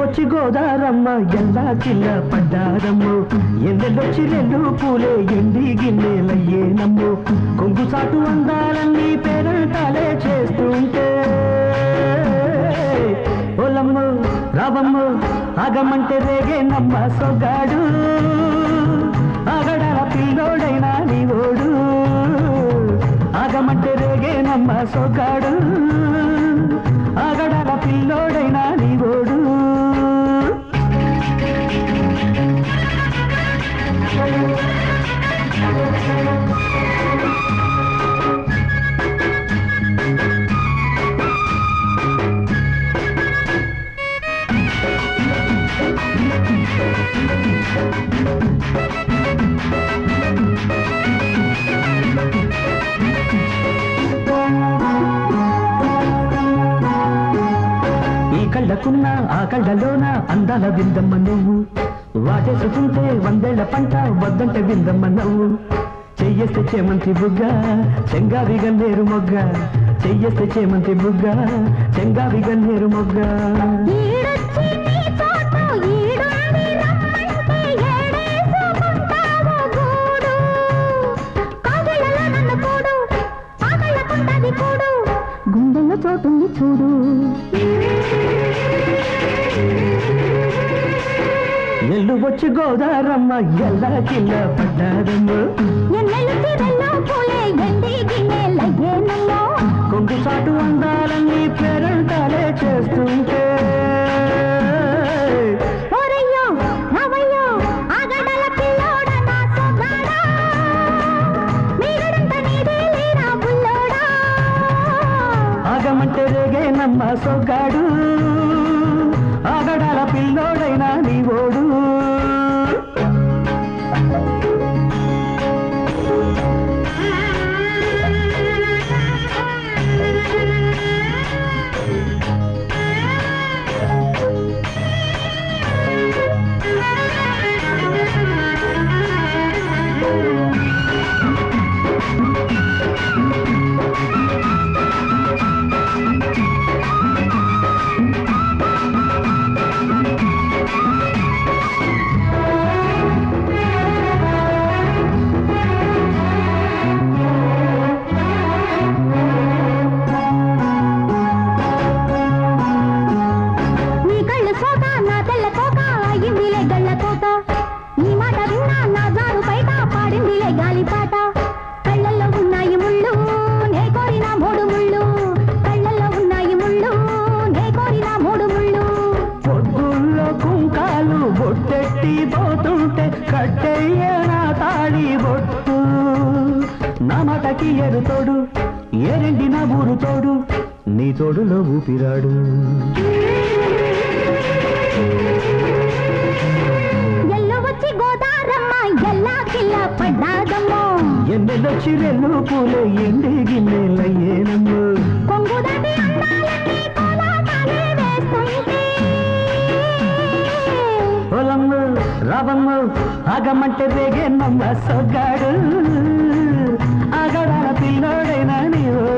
వచ్చి గోదారమ్మ ఎల్లా కిల్ల పడ్డారమ్ము ఎన్నెల్లొచ్చి రెండు పూలే ఎండి గిన్నెలయ్యేనమ్ము కొంగు సాటు అందాలన్నీ పేరంటాలే చేస్తుంటే ఓలమ్ము రావమ్ము ఆగమంటే రేగేనమ్మ సొగ్గాడు ఆగడాల పిల్లోడైనా నీ ఓడు ఆగమంటే రేగేనమ్మ సొగ్గాడు ఆగడాల పిల్లోడైనా నీ ఓడు కళ్ళకున్న ఆ కళ్ళలోన అందాల విందమ్మ నువ్వు వాటేసుకుంటే వందేళ్ల పంట వద్దంటే విందమ్మ నవ్వు చెయ్యేస్తే చేమంతి బుగ్గ చెంగావి గన్నేరు మొగ్గ చెయ్యేస్తే చేమంతి బుగ్గ చెంగావి గన్నేరు మొగ్గ గుండెల్లో చోటుంది చూడు ఎల్లు వచ్చి గోదారమ్మ ఎల్లా కిల్ల పడ్డారమ్మ కొంగు సాటు అందాలన్నీ పేరంటాలే చేస్తుంటే ఆగమంటే రేగేనమ్మ సొగ్గాడు ఆగడాల పిల్లోడైనా నీ ఓడు బొట్టెట్టిపోతుంటే కట్టెయ్య నా తాళి బొట్టు నా మాటకి ఎరు తోడు ఎరండి నా ఊరు తోడు నీ తోడులో ఊపిరాడు ఎల్లొచ్చి గోదారమ్మ ఎల్లా కిల్ల పడ్డాదమ్మో ఎన్నెల్లొచ్చి రెల్లు పూలే ఎండి గిన్నెలయ్యేనమ్ము కొంగు దాటి అందాలన్నీ కోలాటాలే వేస్తుంటే ఓలమ్ము రావమ్ము ఆగమంటే రేగేనమ్మ సొగ్గాడు ఆగడాల పిల్లోడైనా నీవు